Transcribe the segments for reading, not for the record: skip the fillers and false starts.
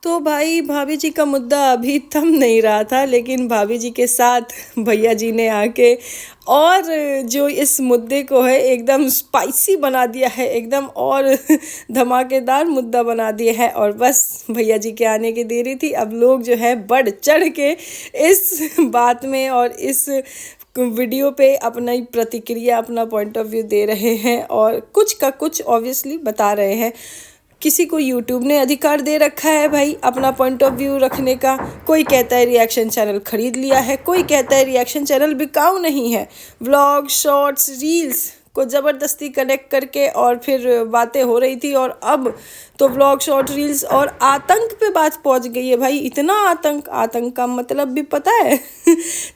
तो भाई भाभी जी का मुद्दा अभी थम नहीं रहा था, लेकिन भाभी जी के साथ भैया जी ने आके और जो इस मुद्दे को है एकदम स्पाइसी बना दिया है, एकदम और धमाकेदार मुद्दा बना दिया है। और बस भैया जी के आने की देरी थी। अब लोग जो है बढ़ चढ़ के इस बात में और इस वीडियो पे अपना ही प्रतिक्रिया, अपना पॉइंट ऑफ व्यू दे रहे हैं और कुछ का कुछ ऑब्वियसली बता रहे हैं। किसी को यूट्यूब ने अधिकार दे रखा है भाई अपना पॉइंट ऑफ व्यू रखने का। कोई कहता है रिएक्शन चैनल खरीद लिया है, कोई कहता है रिएक्शन चैनल बिकाऊ नहीं है। व्लॉग, शॉर्ट्स, रील्स को ज़बरदस्ती कनेक्ट करके और फिर बातें हो रही थी, और अब तो व्लॉग, शॉर्ट, रील्स और आतंक पे बात पहुंच गई है भाई। इतना आतंक, आतंक का मतलब भी पता है।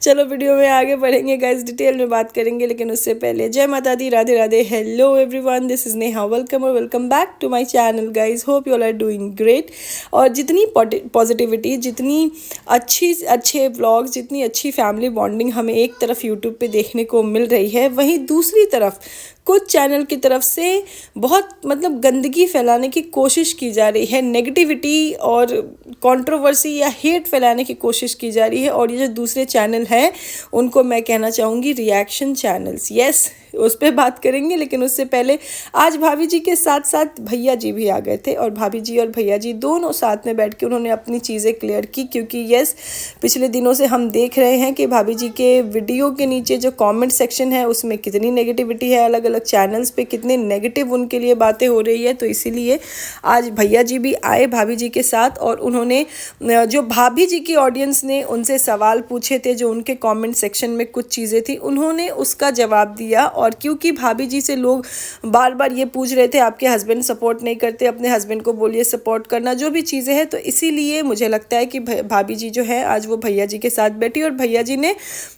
चलो वीडियो में आगे बढ़ेंगे गाइस, डिटेल में बात करेंगे, लेकिन उससे पहले जय माता दी, Radhe Radhe, hello everyone, this is Neha, welcome और welcome back to my channel guys. Hope you all are doing great. और जितनी पॉजिटिविटी, जितनी अच्छे व्लॉग्स, जितनी अच्छी फैमिली बॉन्डिंग हमें एक तरफ यूट्यूब पे देखने को मिल रही है, वहीं दूसरी तरफ कुछ चैनल की तरफ से बहुत मतलब गंदगी फैलाने की कोशिश की जा रही है, नेगेटिविटी और कंट्रोवर्सी या हेट फैलाने की कोशिश की जा रही है। और ये जो दूसरे चैनल हैं उनको मैं कहना चाहूँगी रिएक्शन चैनल्स। यस, उस पर बात करेंगे, लेकिन उससे पहले आज भाभी जी के साथ साथ भैया जी भी आ गए थे, और भाभी जी और भैया जी दोनों साथ में बैठ के उन्होंने अपनी चीज़ें क्लियर की। क्योंकि यस, पिछले दिनों से हम देख रहे हैं कि भाभी जी के वीडियो के नीचे जो कमेंट सेक्शन है उसमें कितनी नेगेटिविटी है, अलग अलग चैनल्स पे कितने नेगेटिव उनके लिए बातें हो रही है। तो इसीलिए आज भैया जी भी आए भाभी जी के साथ, और उन्होंने जो भाभी जी की ऑडियंस ने उनसे सवाल पूछे थे, जो उनके कमेंट सेक्शन में कुछ चीज़ें थी, उन्होंने उसका जवाब दिया। और क्योंकि भाभी जी से लोग बार बार ये पूछ रहे थे आपके हस्बैंड सपोर्ट नहीं करते, अपने हस्बैंड को बोलिए सपोर्ट करना, जो भी चीज़ें हैं, तो इसीलिए मुझे लगता है कि भाभी जी जो है आज वो भैया जी के साथ बैठी, और भैया जी ने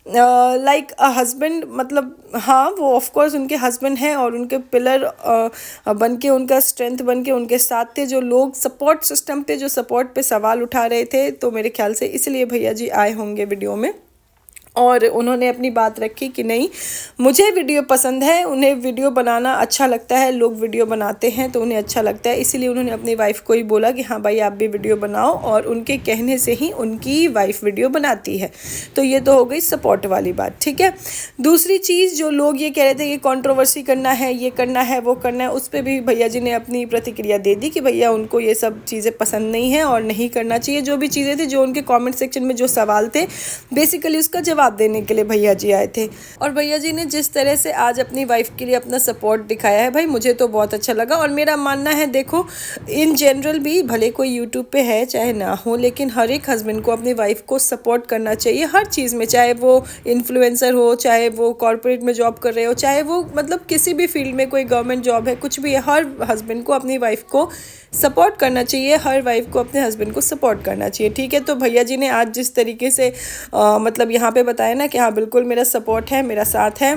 लाइक अ हस्बैंड, मतलब हाँ वो ऑफ कोर्स उनके हस्बैंड हैं और उनके पिलर बन के, उनका स्ट्रेंथ बन के उनके साथ थे। जो लोग सपोर्ट सिस्टम पे, जो सपोर्ट पे सवाल उठा रहे थे, तो मेरे ख्याल से इसलिए भैया जी आए होंगे वीडियो में। और उन्होंने अपनी बात रखी कि नहीं, मुझे वीडियो पसंद है, उन्हें वीडियो बनाना अच्छा लगता है, लोग वीडियो बनाते हैं तो उन्हें अच्छा लगता है, इसीलिए उन्होंने अपनी वाइफ को ही बोला कि हाँ भाई आप भी वीडियो बनाओ, और उनके कहने से ही उनकी वाइफ वीडियो बनाती है। तो ये तो हो गई सपोर्ट वाली बात, ठीक है। दूसरी चीज़, जो लोग ये कह रहे थे कि कंट्रोवर्सी करना है, ये करना है, वो करना है, उस पर भी भैया जी ने अपनी प्रतिक्रिया दे दी कि भैया उनको ये सब चीज़ें पसंद नहीं है और नहीं करना चाहिए। जो भी चीज़ें थी, जो उनके कॉमेंट सेक्शन में जो सवाल थे, बेसिकली उसका जवाब देने के लिए भैया जी आए थे। और भैया जी ने जिस तरह से आज अपनी वाइफ के लिए अपना सपोर्ट दिखाया है भाई, मुझे तो बहुत अच्छा लगा। और मेरा मानना है, देखो इन जनरल भी, भले कोई यूट्यूब पे है चाहे ना हो, लेकिन हर एक हस्बैंड को अपनी वाइफ को सपोर्ट करना चाहिए हर चीज़ में, चाहे वो इन्फ्लुएंसर हो, चाहे वो कॉर्पोरेट में जॉब कर रहे हो, चाहे वो मतलब किसी भी फील्ड में कोई गवर्नमेंट जॉब है, कुछ भी है, हर हस्बैंड को अपनी वाइफ को सपोर्ट करना चाहिए, हर वाइफ को अपने हस्बैंड को सपोर्ट करना चाहिए, ठीक है। तो भैया जी ने आज जिस तरीके से मतलब यहाँ पे बताया ना कि हाँ बिल्कुल मेरा सपोर्ट है, मेरा साथ है,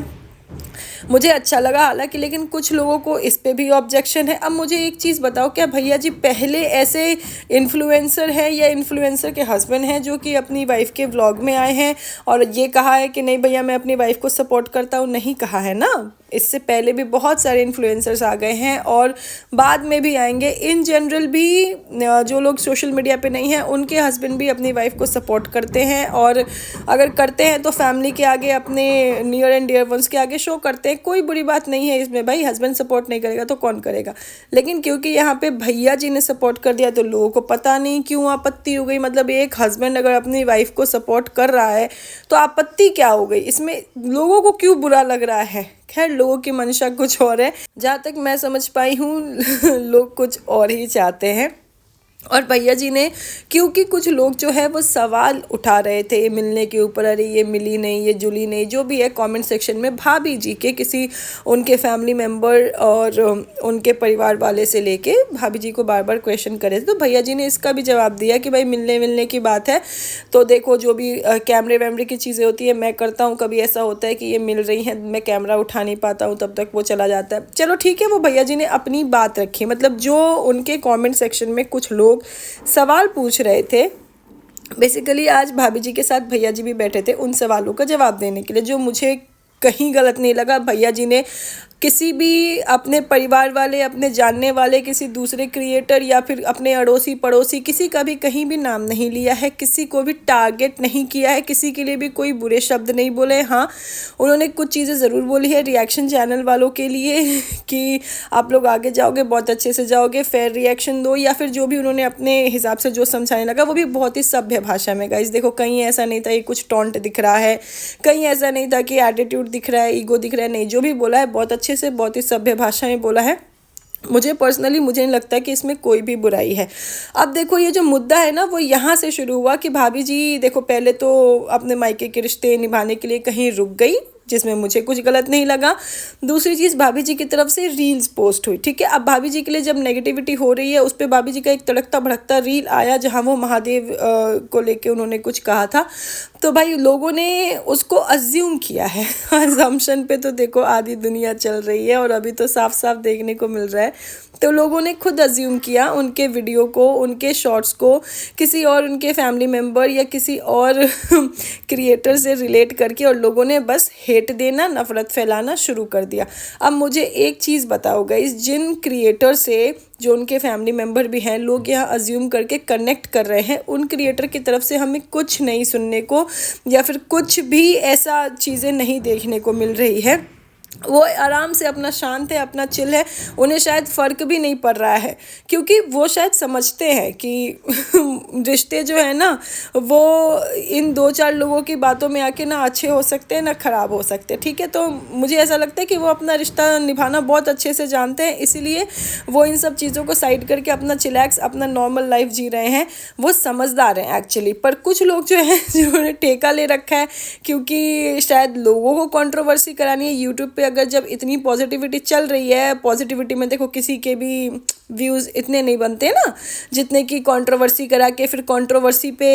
मुझे अच्छा लगा। हालांकि लेकिन कुछ लोगों को इस पे भी ऑब्जेक्शन है। अब मुझे एक चीज़ बताओ, क्या भैया जी पहले ऐसे इन्फ्लुएंसर हैं या इन्फ्लुएंसर के हस्बैंड हैं जो कि अपनी वाइफ के व्लॉग में आए हैं और ये कहा है कि नहीं भैया मैं अपनी वाइफ को सपोर्ट करता हूँ? नहीं कहा है ना। इससे पहले भी बहुत सारे इन्फ्लुएंसर्स आ गए हैं और बाद में भी आएंगे। इन जनरल भी जो लोग सोशल मीडिया पे नहीं हैं उनके हस्बैंड भी अपनी वाइफ को सपोर्ट करते हैं, और अगर करते हैं तो फैमिली के आगे, अपने नियर एंड डियर वंस के आगे शो करते हैं। कोई बुरी बात नहीं है इसमें भाई, हस्बैंड सपोर्ट नहीं करेगा तो कौन करेगा। लेकिन क्योंकि यहाँ पे भैया जी ने सपोर्ट कर दिया तो लोगों को पता नहीं क्यों आपत्ति हो गई। मतलब एक हस्बैंड अगर अपनी वाइफ को सपोर्ट कर रहा है तो आपत्ति क्या हो गई इसमें, लोगों को क्यों बुरा लग रहा है? खैर लोगों की मंशा कुछ और है, जहाँ तक मैं समझ पाई हूँ लोग कुछ और ही चाहते हैं। और भैया जी ने, क्योंकि कुछ लोग जो है वो सवाल उठा रहे थे मिलने के ऊपर, अरे ये मिली नहीं, ये जुली नहीं, जो भी है कमेंट सेक्शन में भाभी जी के किसी उनके फैमिली मेम्बर और उनके परिवार वाले से लेके भाभी जी को बार बार क्वेश्चन करे थे। तो भैया जी ने इसका भी जवाब दिया कि भाई मिलने की बात है तो देखो जो भी कैमरे वैमरे की चीज़ें होती है मैं करता हूँ, कभी ऐसा होता है कि ये मिल रही हैं, मैं कैमरा उठा नहीं पाता हूँ, तब तक वो चला जाता है। चलो ठीक है, वो भैया जी ने अपनी बात रखी। मतलब जो उनके कमेंट सेक्शन में कुछ लोग सवाल पूछ रहे थे, बेसिकली आज भाभी जी के साथ भैया जी भी बैठे थे उन सवालों का जवाब देने के लिए, जो मुझे कहीं गलत नहीं लगा। भैया जी ने किसी भी अपने परिवार वाले, अपने जानने वाले किसी दूसरे क्रिएटर या फिर अपने अड़ोसी पड़ोसी किसी का भी कहीं भी नाम नहीं लिया है, किसी को भी टारगेट नहीं किया है, किसी के लिए भी कोई बुरे शब्द नहीं बोले। हाँ, उन्होंने कुछ चीज़ें ज़रूर बोली है रिएक्शन चैनल वालों के लिए कि आप लोग आगे जाओगे, बहुत अच्छे से जाओगे, फेयर रिएक्शन दो, या फिर जो भी उन्होंने अपने हिसाब से जो समझाने लगा वो भी बहुत ही सभ्य भाषा में। गाइस देखो, कहीं ऐसा नहीं था कि कुछ टॉन्ट दिख रहा है, कहीं ऐसा नहीं था कि एटीट्यूड दिख रहा है, ईगो दिख रहा है, नहीं, जो भी बोला है बहुत अच्छे से, बहुत ही सभ्य भाषा में बोला है। मुझे नहीं लगता कि इसमें कोई भी बुराई है। अब देखो, ये जो मुद्दा है ना वो यहाँ से शुरू हुआ कि भाभी जी देखो पहले तो अपने मायके के रिश्ते निभाने के लिए कहीं रुक गई, जिसमें मुझे कुछ गलत नहीं लगा। दूसरी चीज़, भाभी जी की तरफ से रील्स पोस्ट हुई, ठीक है। अब भाभी जी के लिए जब नेगेटिविटी हो रही है, उस पर भाभी जी का एक तड़कता भड़कता रील आया जहाँ वो महादेव को लेके उन्होंने कुछ कहा था, तो भाई लोगों ने उसको अज्यूम किया है। अजम्पशन पे तो देखो आधी दुनिया चल रही है और अभी तो साफ साफ देखने को मिल रहा है। तो लोगों ने खुद अज्यूम किया उनके वीडियो को, उनके शॉर्ट्स को किसी और उनके फैमिली मेम्बर या किसी और क्रिएटर से रिलेट करके, और लोगों ने बस हेट देना, नफरत फैलाना शुरू कर दिया। अब मुझे एक चीज़ बताओ गाइस, जिन क्रिएटर से जो उनके फैमिली मेम्बर भी हैं, लोग यहाँ अज्यूम करके कनेक्ट कर रहे हैं, उन क्रिएटर की तरफ से हमें कुछ नहीं सुनने को या फिर कुछ भी ऐसा चीज़ें नहीं देखने को मिल रही है। वो आराम से अपना शांत है, अपना चिल है, उन्हें शायद फ़र्क भी नहीं पड़ रहा है, क्योंकि वो शायद समझते हैं कि रिश्ते जो है ना वो इन 2-4 लोगों की बातों में आके ना अच्छे हो सकते हैं ना ख़राब हो सकते हैं, ठीक है। तो मुझे ऐसा लगता है कि वो अपना रिश्ता निभाना बहुत अच्छे से जानते हैं, इसीलिए वो इन सब चीज़ों को साइड करके अपना चिलैक्स, अपना नॉर्मल लाइफ जी रहे हैं। वो समझदार हैं एक्चुअली। पर कुछ लोग जो हैं जिन्होंने ठेका ले रखा है, क्योंकि शायद लोगों को कंट्रोवर्सी करानी है यूट्यूब पे। अगर जब इतनी पॉजिटिविटी चल रही है, पॉजिटिविटी में देखो किसी के भी व्यूज़ इतने नहीं बनते ना जितने की कंट्रोवर्सी करा के फिर कंट्रोवर्सी पे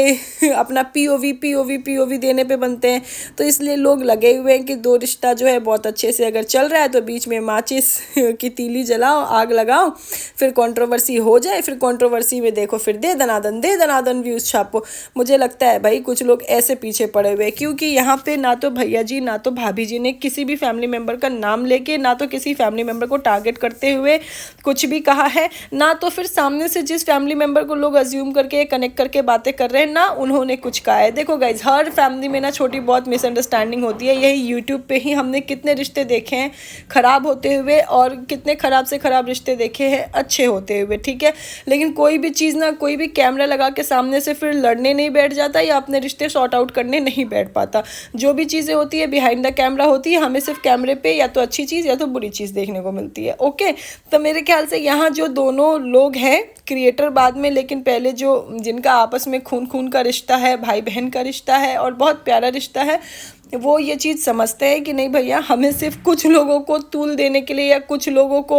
अपना पीओवी देने पे बनते हैं। तो इसलिए लोग लगे हुए हैं कि दो रिश्ता जो है बहुत अच्छे से अगर चल रहा है तो बीच में माचिस की तीली जलाओ, आग लगाओ, फिर कंट्रोवर्सी हो जाए, फिर कंट्रोवर्सी में देखो फिर दे दनादन व्यूज़ छापो। मुझे लगता है भाई कुछ लोग ऐसे पीछे पड़े हुए हैं, क्योंकि यहाँ पे ना तो भैया जी ना तो भाभी जी ने किसी भी फैमिली मेम्बर का नाम लेके, ना तो किसी फैमिली मेम्बर को टारगेट करते हुए कुछ भी कहा है, ना तो फिर सामने से जिस फैमिली मेम्बर को लोग अज्यूम करके कनेक्ट करके बातें कर रहे हैं ना उन्होंने कुछ कहा है। देखो गाइज, हर फैमिली में ना छोटी बहुत मिसअंडरस्टैंडिंग होती है। यही यूट्यूब पे ही हमने कितने रिश्ते देखे हैं ख़राब होते हुए और कितने ख़राब से ख़राब रिश्ते देखे हैं अच्छे होते हुए, ठीक है। लेकिन कोई भी चीज़ ना, कोई भी कैमरा लगा के सामने से फिर लड़ने नहीं बैठ जाता या अपने रिश्ते सॉर्ट आउट करने नहीं बैठ पाता। जो भी चीज़ें होती है बिहाइंड द कैमरा होती है, हमें सिर्फ कैमरे पे या तो अच्छी चीज़ या तो बुरी चीज़ देखने को मिलती है। ओके, तो मेरे ख्याल से यहाँ जो दोनों लोग हैं, क्रिएटर बाद में, लेकिन पहले जो जिनका आपस में खून का रिश्ता है, भाई बहन का रिश्ता है और बहुत प्यारा रिश्ता है, वो ये चीज़ समझते हैं कि नहीं भैया, हमें सिर्फ कुछ लोगों को तूल देने के लिए या कुछ लोगों को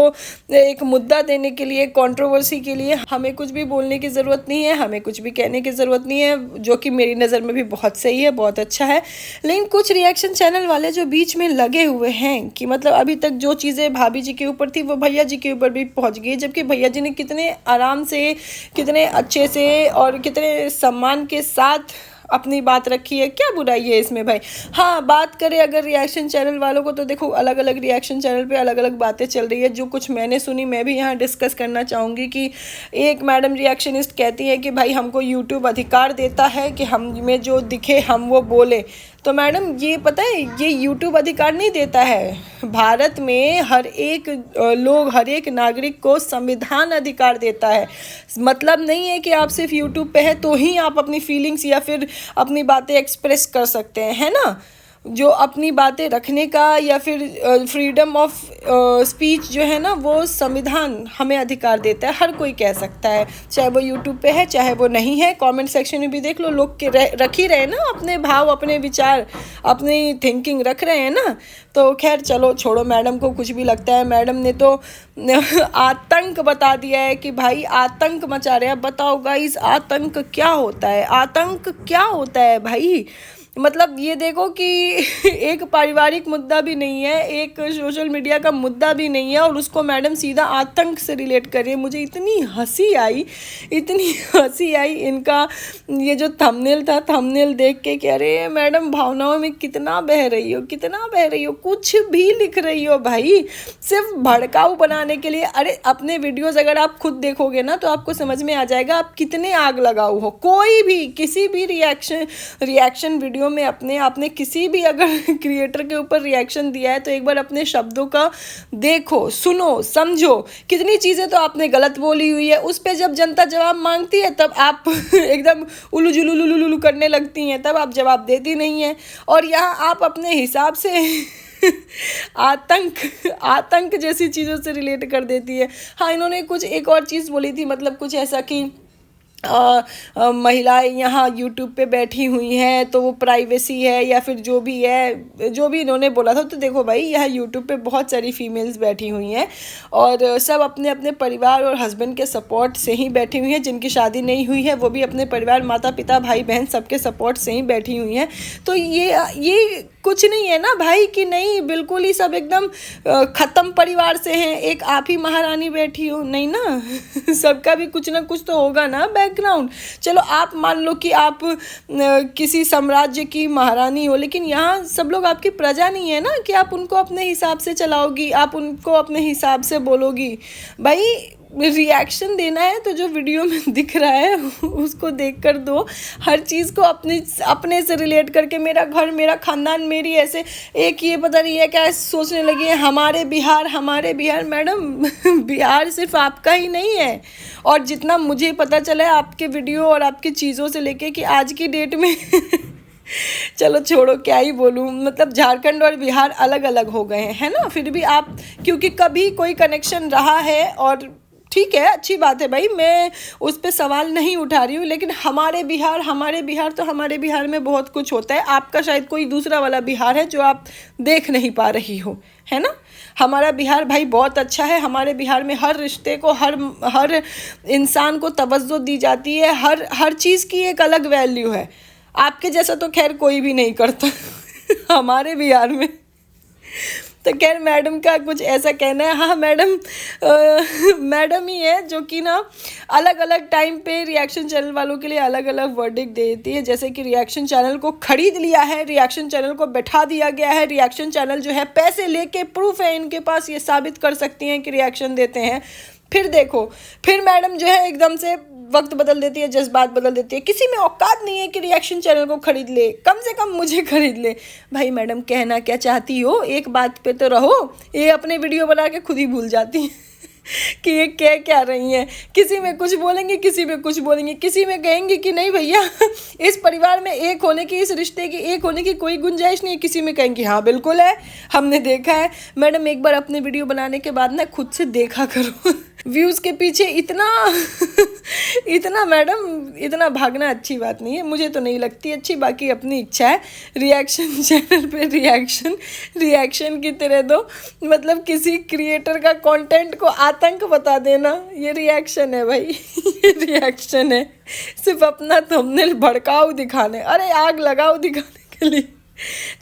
एक मुद्दा देने के लिए, कंट्रोवर्सी के लिए हमें कुछ भी बोलने की ज़रूरत नहीं है, हमें कुछ भी कहने की ज़रूरत नहीं है, जो कि मेरी नज़र में भी बहुत सही है, बहुत अच्छा है। लेकिन कुछ रिएक्शन चैनल वाले जो बीच में लगे हुए हैं कि मतलब अभी तक जो चीज़ें भाभी जी के ऊपर थी वो भैया जी के ऊपर भी पहुँच गई, जबकि भैया जी ने कितने आराम से, कितने अच्छे से और कितने सम्मान के साथ अपनी बात रखी है। क्या बुराई है इसमें भाई। हाँ, बात करें अगर रिएक्शन चैनल वालों को, तो देखो अलग अलग रिएक्शन चैनल पे अलग अलग बातें चल रही है। जो कुछ मैंने सुनी मैं भी यहाँ डिस्कस करना चाहूँगी कि एक मैडम रिएक्शनिस्ट कहती है कि भाई हमको यूट्यूब अधिकार देता है कि हम में जो दिखे हम वो बोले। तो मैडम ये पता है, ये यूट्यूब अधिकार नहीं देता है। भारत में हर एक लोग, हर एक नागरिक को संविधान अधिकार देता है। मतलब नहीं है कि आप सिर्फ यूट्यूब पे है तो ही आप अपनी फीलिंग्स या फिर अपनी बातें एक्सप्रेस कर सकते हैं, है ना। जो अपनी बातें रखने का या फिर फ्रीडम ऑफ स्पीच जो है ना, वो संविधान हमें अधिकार देता है। हर कोई कह सकता है, चाहे वो यूट्यूब पे है चाहे वो नहीं है। कमेंट सेक्शन में भी देख लो, लोग रख ही रहे हैं ना अपने भाव, अपने विचार, अपनी थिंकिंग रख रहे हैं ना। तो खैर चलो छोड़ो, मैडम को कुछ भी लगता है। मैडम ने तो आतंक बता दिया है कि भाई आतंक मचा रहे हैं। बताओ गाइस, आतंक क्या होता है? आतंक क्या होता है भाई? मतलब ये देखो कि एक पारिवारिक मुद्दा भी नहीं है, एक सोशल मीडिया का मुद्दा भी नहीं है, और उसको मैडम सीधा आतंक से रिलेट कर रही है। मुझे इतनी हंसी आई, इतनी हंसी आई इनका ये जो थंबनेल था, थंबनेल देख के कि अरे मैडम भावनाओं में कितना बह रही हो, कितना बह रही हो, कुछ भी लिख रही हो भाई, सिर्फ भड़काऊ बनाने के लिए। अरे अपने वीडियोस अगर आप खुद देखोगे ना तो आपको समझ में आ जाएगा आप कितने आग लगाऊ हो। कोई भी किसी भी रिएक्शन वीडियो में आपने किसी भी अगर क्रिएटर के ऊपर रिएक्शन दिया है तो एक बार अपने शब्दों का देखो, सुनो, समझो, कितनी चीज़ें तो आपने गलत बोली हुई है। उस पर जब जनता जवाब मांगती है तब आप एकदम उलू जुलू लुलू लुलू करने लगती हैं, तब आप जवाब देती नहीं हैं। और यहाँ आप अपने हिसाब से आतंक जैसी चीज़ों से रिलेट कर देती है। हाँ, इन्होंने कुछ एक और चीज़ बोली थी, मतलब कुछ ऐसा कि महिलाएं यहाँ यूट्यूब पे बैठी हुई हैं तो वो प्राइवेसी है या फिर जो भी है, जो भी इन्होंने बोला था। तो देखो भाई, यहाँ यूट्यूब पे बहुत सारी फीमेल्स बैठी हुई हैं और सब अपने अपने परिवार और हस्बैंड के सपोर्ट से ही बैठी हुई हैं। जिनकी शादी नहीं हुई है वो भी अपने परिवार, माता पिता, भाई बहन, सबके सपोर्ट से ही बैठी हुई हैं। तो ये कुछ नहीं है ना भाई कि नहीं बिल्कुल ही सब एकदम ख़त्म परिवार से हैं, एक आप ही महारानी बैठी हो, नहीं ना। सबका भी कुछ ना कुछ तो होगा ना बैकग्राउंड। चलो आप मान लो कि आप किसी साम्राज्य की महारानी हो, लेकिन यहाँ सब लोग आपकी प्रजा नहीं है ना कि आप उनको अपने हिसाब से चलाओगी, आप उनको अपने हिसाब से बोलोगी। भाई रिएक्शन देना है तो जो वीडियो में दिख रहा है उसको देखकर दो, हर चीज़ को अपने से रिलेट करके मेरा घर, मेरा खानदान, मेरी ऐसे एक ये पता नहीं है क्या सोचने लगी है हमारे बिहार। मैडम बिहार सिर्फ आपका ही नहीं है, और जितना मुझे पता चला है आपके वीडियो और आपकी चीज़ों से लेके कि आज की डेट में चलो छोड़ो क्या ही बोलूँ, मतलब झारखंड और बिहार अलग अलग हो गए हैं, है ना। फिर भी आप, क्योंकि कभी कोई कनेक्शन रहा है और ठीक है, अच्छी बात है भाई, मैं उस पर सवाल नहीं उठा रही हूँ, लेकिन हमारे बिहार तो हमारे बिहार में बहुत कुछ होता है। आपका शायद कोई दूसरा वाला बिहार है जो आप देख नहीं पा रही हो, है ना। हमारा बिहार भाई बहुत अच्छा है। हमारे बिहार में हर रिश्ते को, हर इंसान को तवज्जो दी जाती है, हर चीज़ की एक अलग वैल्यू है। आपके जैसा तो खैर कोई भी नहीं करता हमारे बिहार में। तो खैर मैडम का कुछ ऐसा कहना है। हाँ मैडम ही है जो कि ना अलग अलग टाइम पे रिएक्शन चैनल वालों के लिए अलग अलग वर्डिक्ट देती है। जैसे कि रिएक्शन चैनल को खरीद लिया है, रिएक्शन चैनल को बैठा दिया गया है, रिएक्शन चैनल जो है पैसे लेके, प्रूफ है इनके पास, ये साबित कर सकती हैं कि रिएक्शन देते हैं। फिर देखो, फिर मैडम जो है एकदम से वक्त बदल देती है, जज्बात बदल देती है। किसी में औकात नहीं है कि रिएक्शन चैनल को खरीद ले, कम से कम मुझे खरीद ले। भाई मैडम कहना क्या चाहती हो, एक बात पे तो रहो। ये अपने वीडियो बना के खुद ही भूल जाती है कि ये कह क्या रही हैं। किसी में कुछ बोलेंगे, किसी में कुछ बोलेंगे, किसी में कहेंगे कि नहीं भैया इस परिवार में एक होने की, इस रिश्ते की एक होने की कोई गुंजाइश नहीं है। किसी में कहेंगे हाँ बिल्कुल है, हमने देखा है। मैडम एक बार अपने वीडियो बनाने के बाद ना खुद से देखा करो व्यूज़ के पीछे इतना मैडम इतना भागना अच्छी बात नहीं है, मुझे तो नहीं लगती अच्छी, बाकी अपनी इच्छा है। रिएक्शन चैनल पे रिएक्शन की तरह दो, मतलब किसी क्रिएटर का कंटेंट को आतंक बता देना, ये रिएक्शन है भाई ये रिएक्शन है, सिर्फ अपना थंबनेल भड़काऊ दिखाने, अरे आग लगाओ दिखाने के लिए।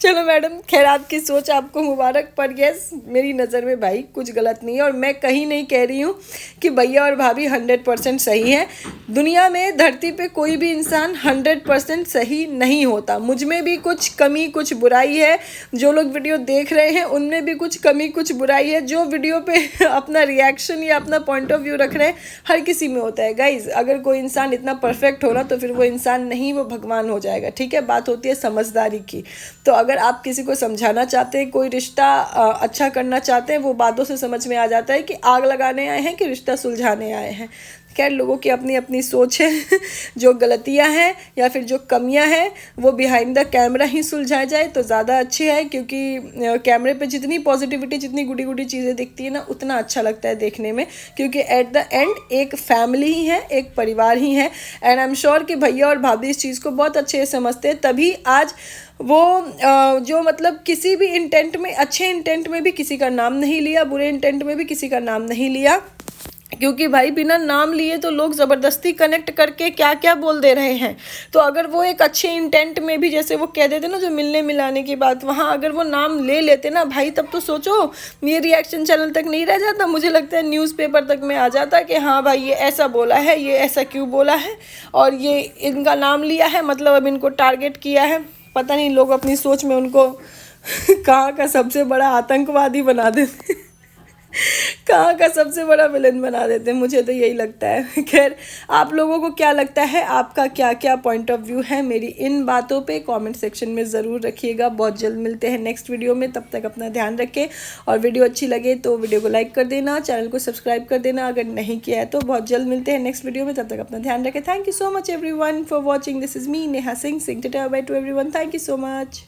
चलो मैडम, खैर आपकी सोच आपको मुबारक, पर यस मेरी नज़र में भाई कुछ गलत नहीं है। और मैं कहीं नहीं कह रही हूँ कि भैया और भाभी 100% सही है। दुनिया में, धरती पे कोई भी इंसान 100% सही नहीं होता। मुझ में भी कुछ कमी, कुछ बुराई है। जो लोग वीडियो देख रहे हैं उनमें भी कुछ कमी, कुछ बुराई है। जो वीडियो पे अपना रिएक्शन या अपना पॉइंट ऑफ व्यू रख रहे हैं, हर किसी में होता है गाइज। अगर कोई इंसान इतना परफेक्ट हो ना तो फिर वो इंसान नहीं, वो भगवान हो जाएगा, ठीक है। बात होती है समझदारी की। तो अगर आप किसी को समझाना चाहते हैं, कोई रिश्ता अच्छा करना चाहते हैं, वो बातों से समझ में आ जाता है कि आग लगाने आए हैं कि रिश्ता सुलझाने आए हैं। खैर लोगों की अपनी अपनी सोच है जो गलतियां हैं या फिर जो कमियां हैं वो बिहाइंड द कैमरा ही सुलझा जाए तो ज़्यादा अच्छे है, क्योंकि कैमरे पे जितनी पॉजिटिविटी, जितनी गुडी गुडी चीज़ें दिखती है ना, उतना अच्छा लगता है देखने में, क्योंकि एट द एंड एक फैमिली ही है, एक परिवार ही है। एंड आई एम श्योर कि भैया और भाभी इस चीज़ को बहुत अच्छे से समझते हैं, तभी आज वो जो मतलब किसी भी इंटेंट में, अच्छे इंटेंट में भी किसी का नाम नहीं लिया, बुरे इंटेंट में भी किसी का नाम नहीं लिया, क्योंकि भाई बिना नाम लिए तो लोग ज़बरदस्ती कनेक्ट करके क्या क्या बोल दे रहे हैं। तो अगर वो एक अच्छे इंटेंट में भी, जैसे वो कह देते ना जो मिलने मिलाने की बात, वहाँ अगर वो नाम ले लेते ना भाई, तब तो सोचो ये रिएक्शन चैनल तक नहीं रह जाता, मुझे लगता है न्यूज़पेपर तक में आ जाता कि हाँ भाई ये ऐसा बोला है, ये ऐसा क्यों बोला है, और ये इनका नाम लिया है, मतलब अब इनको टारगेट किया है। पता नहीं लोग अपनी सोच में उनको कहाँ का सबसे बड़ा आतंकवादी बना देते कहाँ का सबसे बड़ा विलन बना देते हैं, मुझे तो यही लगता है। खैर, आप लोगों को क्या लगता है, आपका क्या क्या पॉइंट ऑफ व्यू है मेरी इन बातों पे, कमेंट सेक्शन में ज़रूर रखिएगा। बहुत जल्द मिलते हैं नेक्स्ट वीडियो में, तब तक अपना ध्यान रखें, और वीडियो अच्छी लगे तो वीडियो को लाइक कर देना, चैनल को सब्सक्राइब कर देना अगर नहीं किया है तो। बहुत जल्द मिलते हैं नेक्स्ट वीडियो में, तब तक अपना ध्यान रखें। Thank you so much everyone for watching. This is me Neha Singh, tata by two everyone. Thank you so much.